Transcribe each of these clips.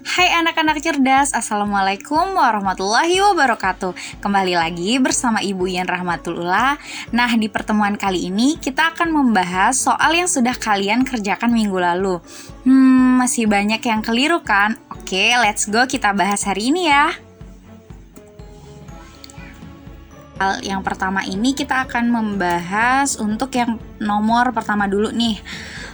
Hai anak-anak cerdas, Assalamualaikum warahmatullahi wabarakatuh. Kembali lagi bersama Ibu Yan Rahmatullah. Nah, di pertemuan kali ini kita akan membahas soal yang sudah kalian kerjakan minggu lalu. Masih banyak yang keliru kan? Oke, let's go, kita bahas hari ini ya. Yang pertama ini kita akan membahas untuk yang nomor pertama dulu nih.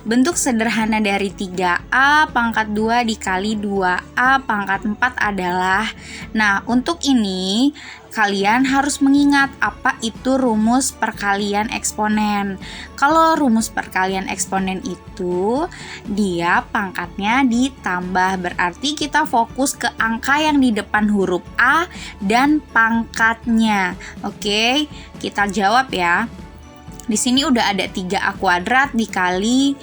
Bentuk sederhana dari 3A pangkat 2 dikali 2A pangkat 4 adalah. Nah, untuk ini kalian harus mengingat apa itu rumus perkalian eksponen. Kalau rumus perkalian eksponen itu dia pangkatnya ditambah, berarti kita fokus ke angka yang di depan huruf A dan pangkatnya. Oke, kita jawab ya. Di sini udah ada 3A kuadrat dikali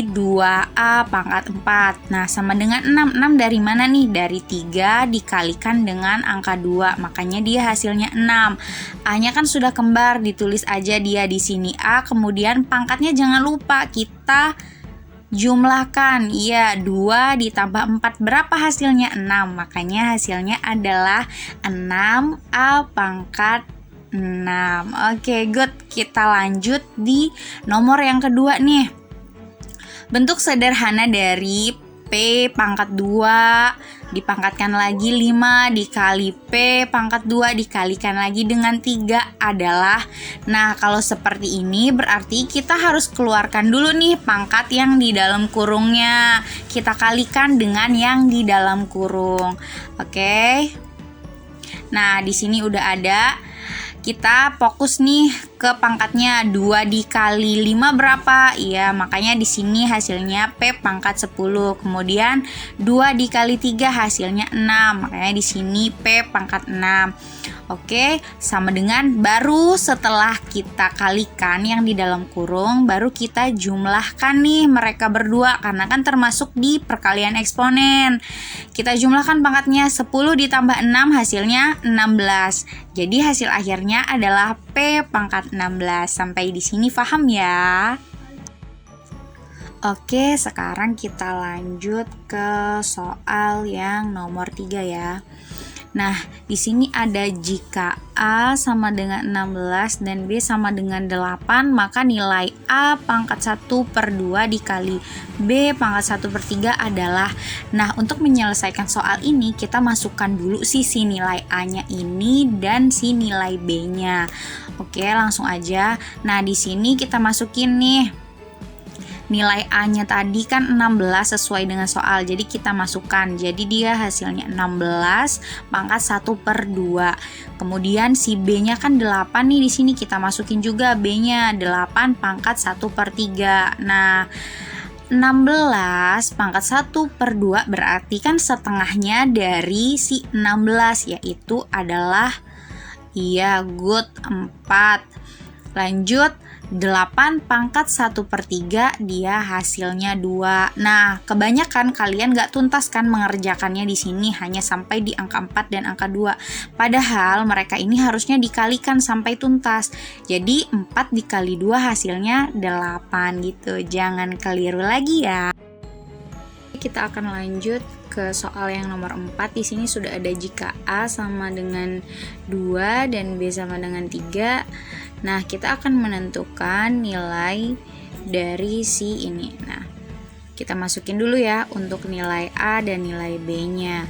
2A pangkat 4. Nah, sama dengan 6. 6 dari mana nih? Dari 3 dikalikan dengan angka 2. Makanya dia hasilnya 6. A-nya kan sudah kembar, ditulis aja dia di sini A. Kemudian pangkatnya jangan lupa kita jumlahkan. Iya, 2 ditambah 4. Berapa hasilnya? 6. Makanya hasilnya adalah 6A pangkat 6. Oke, good. Kita lanjut di nomor yang kedua nih. Bentuk sederhana dari P pangkat 2 dipangkatkan lagi 5 dikali P pangkat 2 dikalikan lagi dengan 3 adalah. Nah, kalau seperti ini berarti kita harus keluarkan dulu nih pangkat yang di dalam kurungnya. Kita kalikan dengan yang di dalam kurung. Oke. Nah, di sini udah ada. Kita fokus nih ke pangkatnya. 2 dikali 5 berapa? Iya, makanya di sini hasilnya P pangkat 10. Kemudian 2 dikali 3 hasilnya 6. Makanya di sini P pangkat 6. Oke, sama dengan baru setelah kita kalikan yang di dalam kurung, baru kita jumlahkan nih mereka berdua karena kan termasuk di perkalian eksponen. Kita jumlahkan pangkatnya 10 ditambah 6 hasilnya 16. Jadi hasil akhirnya adalah P pangkat 16. Sampai di sini paham ya? Oke, sekarang kita lanjut ke soal yang nomor 3 ya. Nah, di sini ada jika A sama dengan 16 dan B sama dengan 8, maka nilai A pangkat 1 per 2 dikali B pangkat 1 per 3 adalah. Nah, untuk menyelesaikan soal ini, kita masukkan dulu si nilai A-nya ini dan si nilai B-nya. Oke, langsung aja. Nah, di sini kita masukin nih. Nilai A-nya tadi kan 16 sesuai dengan soal, jadi kita masukkan. Jadi dia hasilnya 16 pangkat 1 per 2. Kemudian si B-nya kan 8 nih, di sini kita masukin juga B-nya 8 pangkat 1 per 3. Nah, 16 pangkat 1 per 2 berarti kan setengahnya dari si 16, yaitu adalah good 4. Lanjut, 8 pangkat 1 per 3 dia hasilnya 2. Nah, kebanyakan kalian gak tuntas kan mengerjakannya di sini, hanya sampai di angka 4 dan angka 2. Padahal mereka ini harusnya dikalikan sampai tuntas. Jadi 4 dikali 2 hasilnya 8 gitu. Jangan keliru lagi ya. Kita akan lanjut ke soal yang nomor 4. Di sini sudah ada jika A sama dengan 2 dan B sama dengan 3. Nah, kita akan menentukan nilai dari si ini. Nah, kita masukin dulu ya untuk nilai A dan nilai B-nya.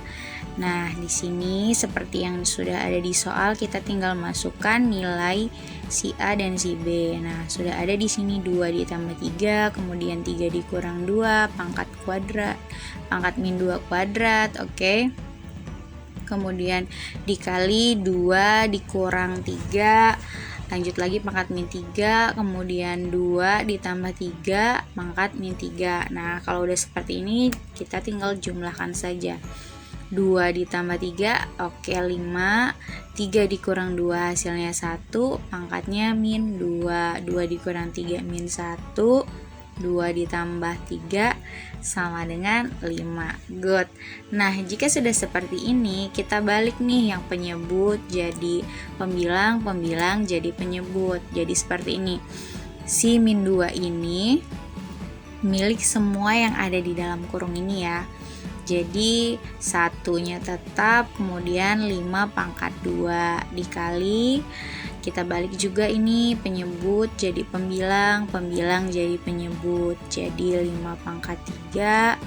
Nah, di sini seperti yang sudah ada di soal, kita tinggal masukkan nilai si A dan si B. Nah, sudah ada di sini 2 ditambah 3, kemudian 3 dikurang 2, pangkat kuadrat, pangkat min 2 kuadrat, oke. Kemudian dikali 2 dikurang 3, lanjut lagi pangkat min 3, kemudian 2 ditambah 3, pangkat min 3. Nah, kalau udah seperti ini, kita tinggal jumlahkan saja. 2 ditambah 3, oke 5, 3 dikurang 2 hasilnya 1, pangkatnya min 2, 2 dikurang 3 min 1, 2 ditambah 3 sama dengan 5. Good. Nah, jika sudah seperti ini, kita balik nih yang penyebut jadi pembilang, pembilang jadi penyebut. Jadi seperti ini. Si min 2 ini milik semua yang ada di dalam kurung ini ya. Jadi satunya tetap, kemudian 5 pangkat 2 dikali, kita balik juga ini penyebut jadi pembilang, pembilang jadi penyebut. Jadi 5 pangkat 3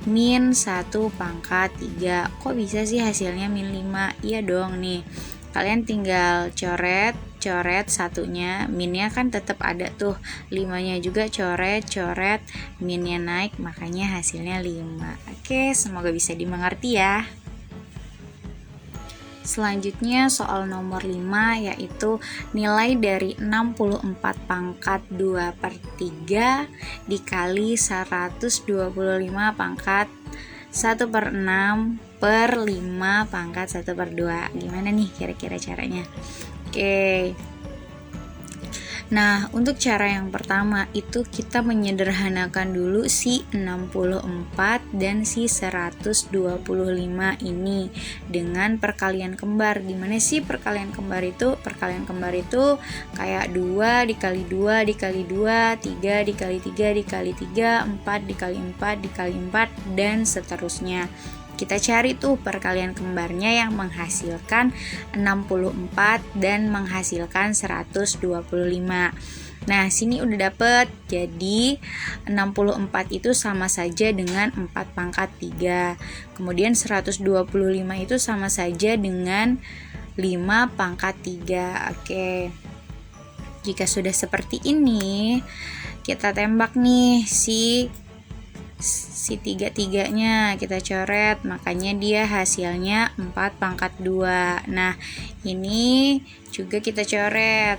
min 1 pangkat 3. Kok bisa sih hasilnya min 5? Iya dong nih. Kalian tinggal coret satunya, minnya kan tetap ada tuh, 5-nya juga coret, minnya naik, makanya hasilnya 5. Oke, semoga bisa dimengerti ya. Selanjutnya soal nomor 5, yaitu nilai dari 64 pangkat 2/3 dikali 125 pangkat 1/6 per 5 pangkat 1/2. Gimana nih kira-kira caranya? Oke. Nah, untuk cara yang pertama itu kita menyederhanakan dulu si 64 dan si 125 ini dengan perkalian kembar. Gimana sih perkalian kembar itu? Perkalian kembar itu kayak 2 dikali 2 dikali 2, 3 dikali 3 dikali 3, 4 dikali 4 dikali 4, dan seterusnya. Kita cari tuh perkalian kembarnya yang menghasilkan 64 dan menghasilkan 125. Nah, sini udah dapet. Jadi 64 itu sama saja dengan 4 pangkat 3. Kemudian 125 itu sama saja dengan 5 pangkat 3. Oke. Jika sudah seperti ini, kita tembak nih si tiga-tiganya kita coret, makanya dia hasilnya 4 pangkat 2. Nah, ini juga kita coret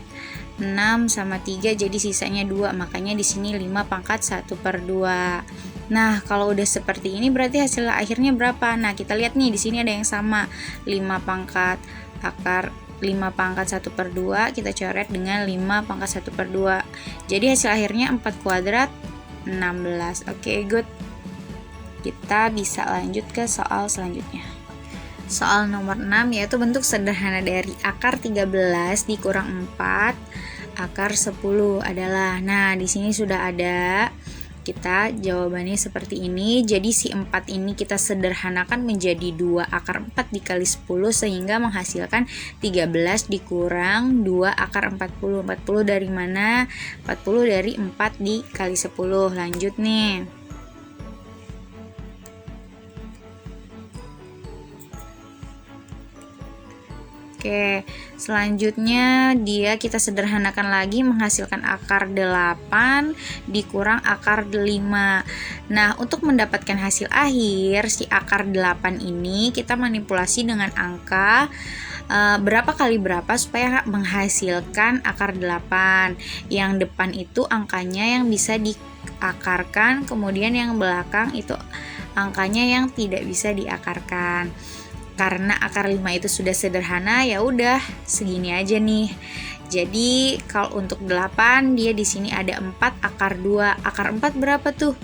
6 sama 3 jadi sisanya 2, makanya di sini 5 pangkat 1/2. Nah, kalau udah seperti ini berarti hasil akhirnya berapa? Nah, kita lihat nih di sini ada yang sama, 5 pangkat 1/2 kita coret dengan 5 pangkat 1/2. Jadi hasil akhirnya 4 kuadrat 16. Oke, good. Kita bisa lanjut ke soal selanjutnya. Soal nomor 6 yaitu bentuk sederhana dari akar 13 dikurang 4 akar 10 adalah. Nah, di sini sudah ada. Kita jawabannya seperti ini. Jadi si 4 ini kita sederhanakan menjadi 2 akar 4 dikali 10 sehingga menghasilkan 13 dikurang 2 akar 40. 40 dari mana? 40 dari 4 dikali 10. Lanjut nih. Oke, selanjutnya kita sederhanakan lagi menghasilkan akar 8 dikurang akar 5. Nah, untuk mendapatkan hasil akhir si akar 8 ini kita manipulasi dengan angka berapa kali berapa supaya menghasilkan akar 8. Yang depan itu angkanya yang bisa diakarkan, kemudian yang belakang itu angkanya yang tidak bisa diakarkan. Karena akar 5 itu sudah sederhana, ya udah segini aja nih. Jadi kalau untuk 8 dia di sini ada 4 akar 2. Akar 4 berapa tuh?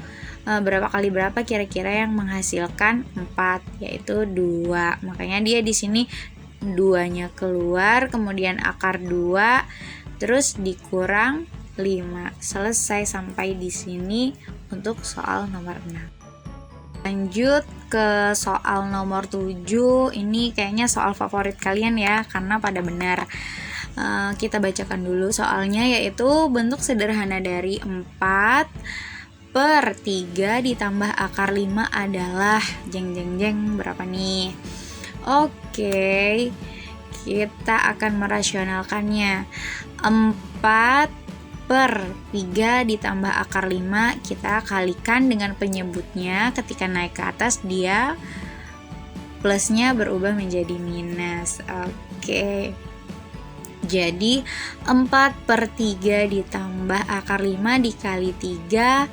Berapa kali berapa kira-kira yang menghasilkan 4, yaitu 2. Makanya dia di sini 2-nya keluar, kemudian akar 2 terus dikurang 5. Selesai sampai di sini untuk soal nomor 6. Lanjut ke soal nomor 7. Ini kayaknya soal favorit kalian ya, karena pada benar. Kita bacakan dulu soalnya, yaitu bentuk sederhana dari 4/3 ditambah akar 5 adalah jeng berapa nih? Oke, kita akan merasionalkannya. 4/3 ditambah akar 5 kita kalikan dengan penyebutnya. Ketika naik ke atas dia plusnya berubah menjadi minus. Oke, jadi 4/3 ditambah akar 5 dikali 3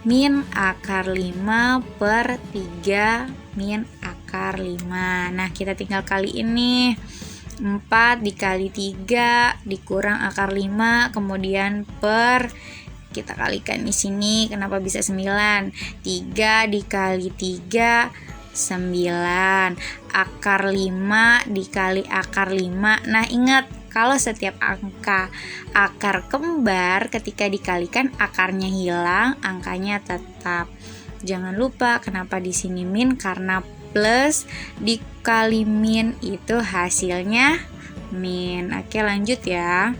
min akar 5/3 min akar 5. Nah, kita tinggal kali ini. 4 dikali 3 dikurang akar 5, kemudian kita kalikan di sini. Kenapa bisa 9? 3 dikali 3 9. Akar 5 dikali akar 5. Nah, ingat kalau setiap angka akar kembar ketika dikalikan akarnya hilang, angkanya tetap. Jangan lupa kenapa di sini min, karena plus dikali min itu hasilnya min. Oke, lanjut ya.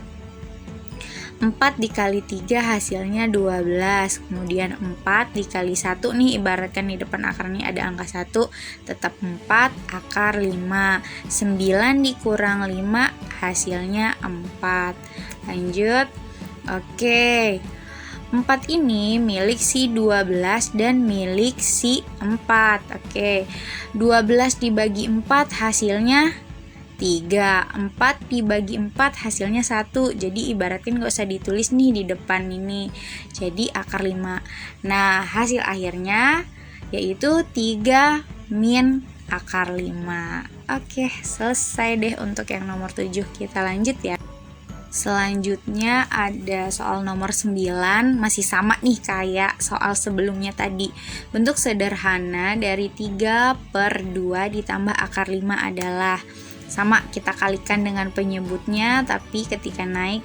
4 dikali 3 hasilnya 12. Kemudian 4 dikali 1 nih, ibaratkan di depan akar nih ada angka 1, tetap 4 akar 5. 9 dikurang 5 hasilnya 4. Lanjut. Oke. 4 ini milik si 12 dan milik si 4. Oke. 12 dibagi 4 hasilnya 3. 4 dibagi 4 hasilnya 1. Jadi ibaratin gak usah ditulis nih di depan ini. Jadi akar 5. Nah, hasil akhirnya yaitu 3 min akar 5. Oke, selesai deh untuk yang nomor 7. Kita lanjut ya. Selanjutnya ada soal nomor 9, masih sama nih kayak soal sebelumnya tadi. Bentuk sederhana dari 3/2 ditambah akar 5 adalah sama, kita kalikan dengan penyebutnya, tapi ketika naik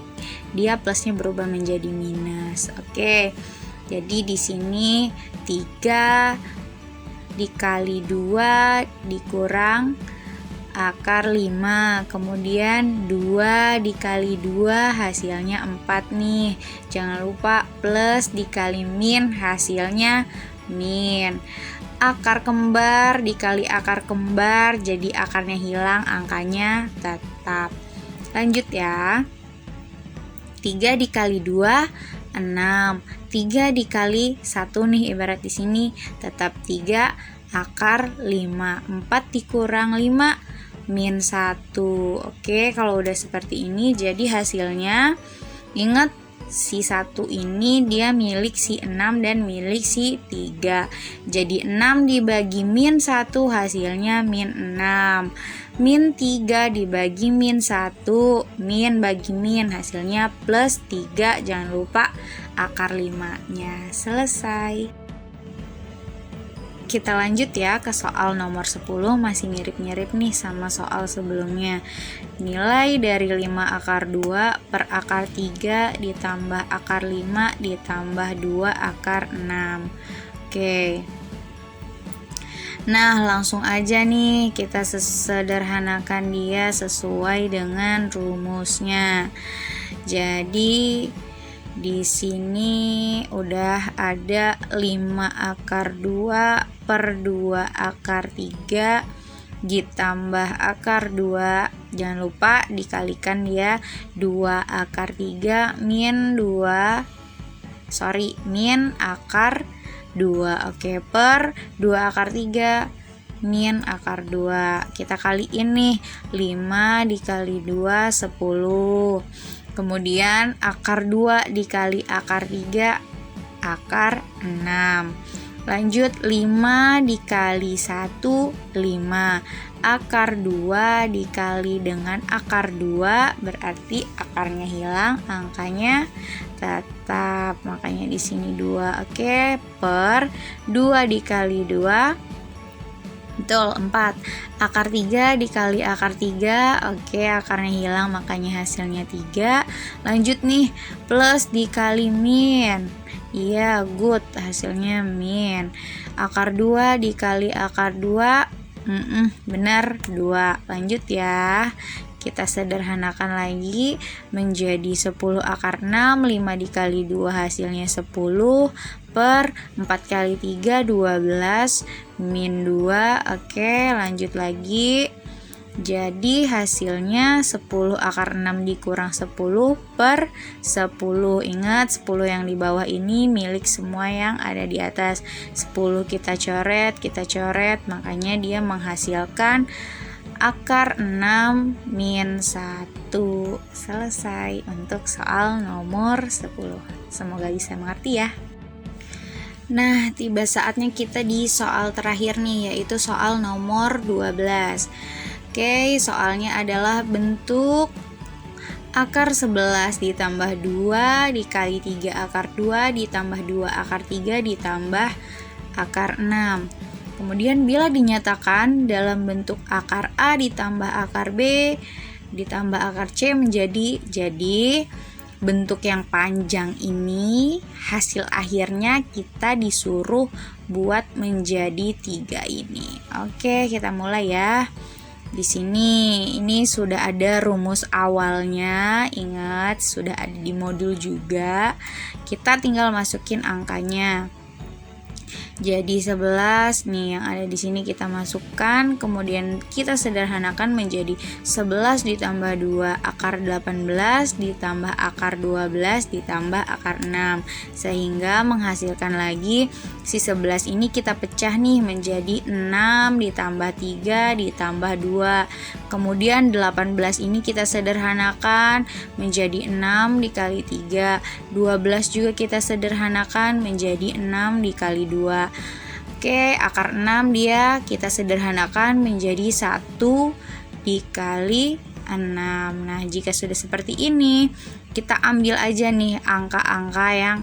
dia plusnya berubah menjadi minus. Oke. Jadi di sini 3 dikali 2 dikurang akar 5, kemudian 2 dikali 2 hasilnya 4 nih. Jangan lupa plus dikali min hasilnya min. Akar kembar dikali akar kembar, jadi akarnya hilang, angkanya tetap. Lanjut ya. 3 dikali 2 6. 3 dikali 1 nih, ibarat di sini tetap 3 akar 5. 4 dikurang 5 min 1. Oke, kalau udah seperti ini jadi hasilnya, ingat si 1 ini dia milik si 6 dan milik si 3. Jadi 6 dibagi min 1 hasilnya min 6. Min 3 dibagi min 1, min bagi min hasilnya plus 3. Jangan lupa akar 5-nya. Selesai. Kita lanjut ya ke soal nomor 10, masih mirip-mirip nih sama soal sebelumnya. Nilai dari 5 akar 2 per akar 3 ditambah akar 5 ditambah 2 akar 6. Oke. Nah, langsung aja nih kita sederhanakan dia sesuai dengan rumusnya. Jadi di sini udah ada 5 akar 2 per 2 akar 3 ditambah akar 2. Jangan lupa dikalikan ya. 2 akar 3 min akar 2. Oke, per 2 akar 3 min akar 2. Kita kaliin nih. 5 dikali 2 10. Kemudian akar 2 dikali akar 3 akar 6. Lanjut 5 dikali 1 5. Akar 2 dikali dengan akar 2 berarti akarnya hilang, angkanya tetap. Makanya di sini 2. Oke, per 2 dikali 2 betul 4. Akar 3 dikali akar 3. Oke, akarnya hilang, makanya hasilnya 3. Lanjut nih, plus dikali min. Iya, good, hasilnya min. Akar 2 dikali akar 2. Benar, 2. Lanjut ya. Kita sederhanakan lagi menjadi 10 akar 6. 5 dikali 2 hasilnya 10 per 4 kali 3 12 min 2. Oke, lanjut lagi. Jadi hasilnya 10 akar 6 dikurang 10 per 10. Ingat 10 yang di bawah ini milik semua yang ada di atas. 10 kita coret, makanya dia menghasilkan akar 6 min 1. Selesai untuk soal nomor 10. Semoga bisa mengerti ya. Nah, tiba saatnya kita di soal terakhir nih, yaitu soal nomor 12. Oke, soalnya adalah bentuk akar 11 ditambah 2 dikali 3 akar 2 ditambah 2 akar 3 ditambah akar 6. Kemudian bila dinyatakan dalam bentuk akar A ditambah akar B ditambah akar C menjadi bentuk yang panjang ini hasil akhirnya kita disuruh buat menjadi 3 ini. Oke, kita mulai ya. Di sini ini sudah ada rumus awalnya, ingat sudah ada di modul juga. Kita tinggal masukin angkanya. Jadi 11 nih yang ada di sini kita masukkan, kemudian kita sederhanakan menjadi 11 ditambah 2 akar 18 ditambah akar 12 ditambah akar 6, sehingga menghasilkan lagi si 11 ini kita pecah nih menjadi 6 ditambah 3 ditambah 2. Kemudian 18 ini kita sederhanakan menjadi 6 dikali 3, 12 juga kita sederhanakan menjadi 6 dikali 2. Oke, akar 6 dia kita sederhanakan menjadi 1 dikali 6. Nah, jika sudah seperti ini, kita ambil aja nih angka-angka yang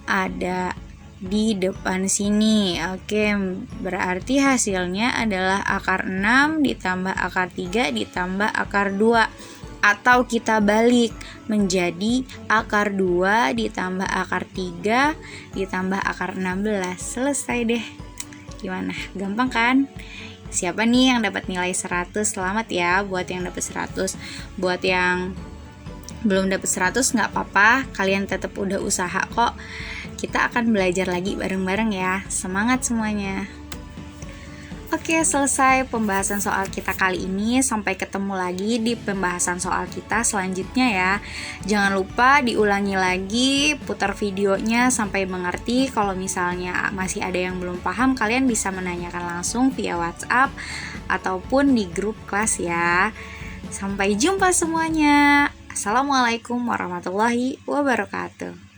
ada di depan sini. Oke, berarti hasilnya adalah akar 6 ditambah akar 3 ditambah akar 2. Atau kita balik menjadi akar 2 ditambah akar 3 ditambah akar 16. Selesai deh. Gimana? Gampang kan? Siapa nih yang dapat nilai 100? Selamat ya buat yang dapat 100. Buat yang belum dapat 100 nggak apa-apa, kalian tetap udah usaha kok. Kita akan belajar lagi bareng-bareng ya. Semangat semuanya. Oke, selesai pembahasan soal kita kali ini. Sampai ketemu lagi di pembahasan soal kita selanjutnya ya. Jangan lupa diulangi lagi, putar videonya sampai mengerti. Kalau misalnya masih ada yang belum paham, kalian bisa menanyakan langsung via WhatsApp ataupun di grup kelas ya. Sampai jumpa semuanya. Assalamualaikum warahmatullahi wabarakatuh.